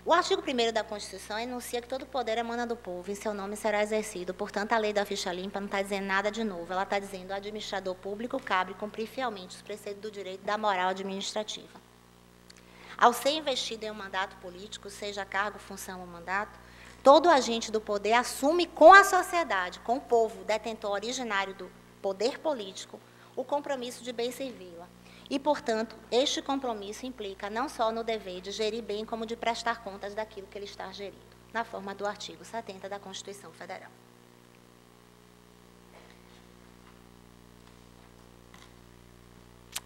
O artigo 1º da Constituição enuncia que todo poder emana do povo, em seu nome será exercido. Portanto, a lei da ficha limpa não está dizendo nada de novo. Ela está dizendo que ao administrador público cabe cumprir fielmente os preceitos do direito da moral administrativa. Ao ser investido em um mandato político, seja cargo, função ou mandato, todo agente do poder assume com a sociedade, com o povo, detentor originário do poder político, o compromisso de bem servi-la. E, portanto, este compromisso implica não só no dever de gerir bem, como de prestar contas daquilo que ele está gerindo, na forma do artigo 70 da Constituição Federal.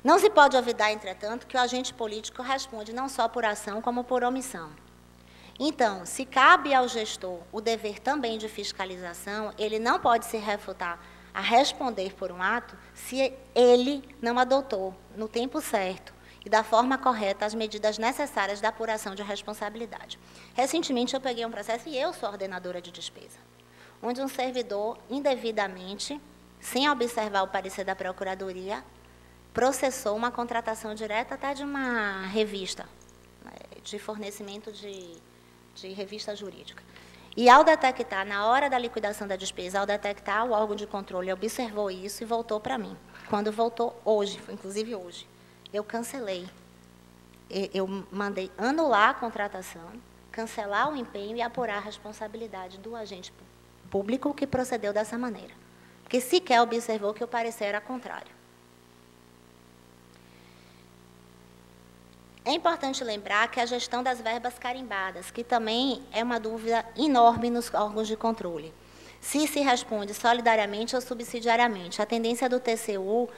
Não se pode olvidar, entretanto, que o agente político responde não só por ação, como por omissão. Então, se cabe ao gestor o dever também de fiscalização, ele não pode se refutar a responder por um ato se ele não adotou, no tempo certo e da forma correta, as medidas necessárias da apuração de responsabilidade. Recentemente, eu peguei um processo, e eu sou ordenadora de despesa, onde um servidor, indevidamente, sem observar o parecer da Procuradoria, processou uma contratação direta até de uma revista, de fornecimento de revista jurídica. E, ao detectar, na hora da liquidação da despesa, ao detectar, o órgão de controle observou isso e voltou para mim. Quando voltou, hoje, inclusive hoje, eu cancelei. Eu mandei anular a contratação, cancelar o empenho e apurar a responsabilidade do agente público que procedeu dessa maneira. Porque sequer observou que o parecer era contrário. É importante lembrar que a gestão das verbas carimbadas, que também é uma dúvida enorme nos órgãos de controle. Se responde solidariamente ou subsidiariamente. A tendência do TCU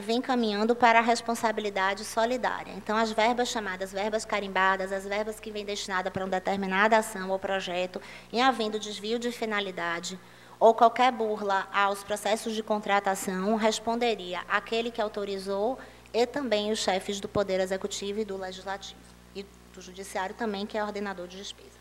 vem caminhando para a responsabilidade solidária. Então, as verbas chamadas verbas carimbadas, as verbas que vêm destinadas para uma determinada ação ou projeto, em havendo desvio de finalidade ou qualquer burla aos processos de contratação, responderia aquele que autorizou e também os chefes do Poder Executivo e do Legislativo, e do Judiciário também, que é ordenador de despesa.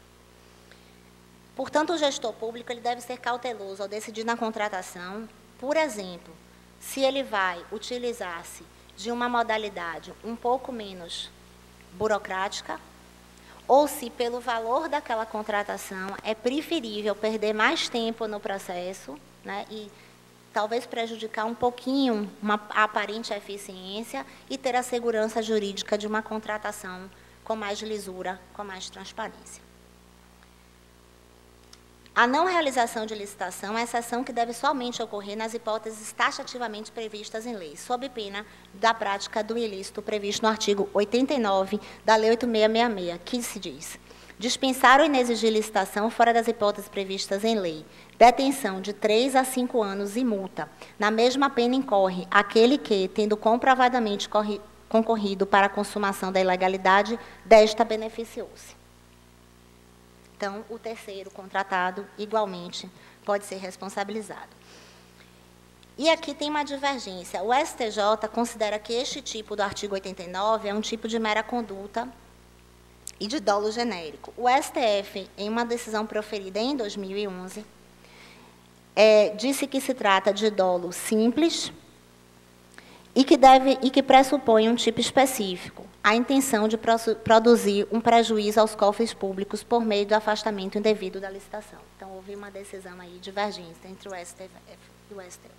Portanto, o gestor público ele deve ser cauteloso ao decidir na contratação, por exemplo, se ele vai utilizar-se de uma modalidade um pouco menos burocrática, ou se, pelo valor daquela contratação, é preferível perder mais tempo no processo, né, e talvez prejudicar um pouquinho uma aparente eficiência e ter a segurança jurídica de uma contratação com mais lisura, com mais transparência. A não realização de licitação é exceção que deve somente ocorrer nas hipóteses taxativamente previstas em lei, sob pena da prática do ilícito previsto no artigo 89 da Lei 8666, que se diz: dispensar ou inexigir licitação fora das hipóteses previstas em lei, detenção de 3 a 5 anos e multa. Na mesma pena incorre aquele que, tendo comprovadamente concorrido para a consumação da ilegalidade, desta beneficiou-se. Então, o terceiro contratado, igualmente, pode ser responsabilizado. E aqui tem uma divergência. O STJ considera que este tipo do artigo 89 é um tipo de mera conduta e de dolo genérico. O STF, em uma decisão proferida em 2011, disse que se trata de dolo simples e que pressupõe um tipo específico, a intenção de produzir um prejuízo aos cofres públicos por meio do afastamento indevido da licitação. Então, houve uma decisão aí, divergência entre o STF e o STF.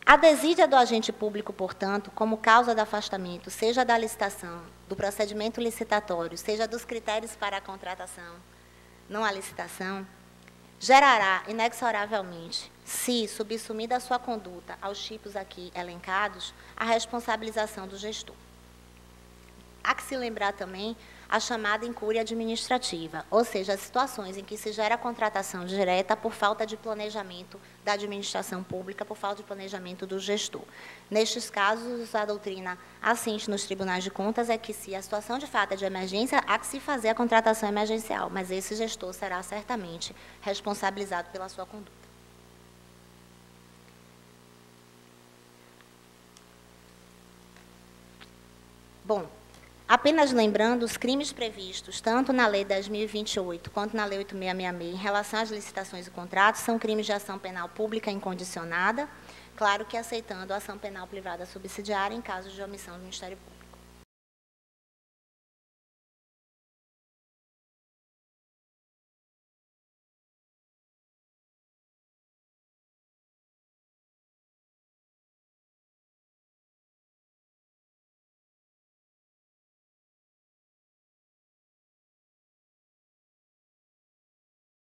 A desídia do agente público, portanto, como causa do afastamento, seja da licitação, do procedimento licitatório, seja dos critérios para a contratação, não a licitação, gerará, inexoravelmente, se subsumida a sua conduta aos tipos aqui elencados, a responsabilização do gestor. Há que se lembrar também a chamada incúria administrativa, ou seja, as situações em que se gera a contratação direta por falta de planejamento da administração pública, por falta de planejamento do gestor. Nestes casos, a doutrina assente nos tribunais de contas é que, se a situação de fato é de emergência, há que se fazer a contratação emergencial, mas esse gestor será certamente responsabilizado pela sua conduta. Bom, apenas lembrando, os crimes previstos, tanto na Lei 10.028 quanto na Lei 8.666, em relação às licitações e contratos, são crimes de ação penal pública incondicionada, claro que aceitando a ação penal privada subsidiária em caso de omissão do Ministério Público.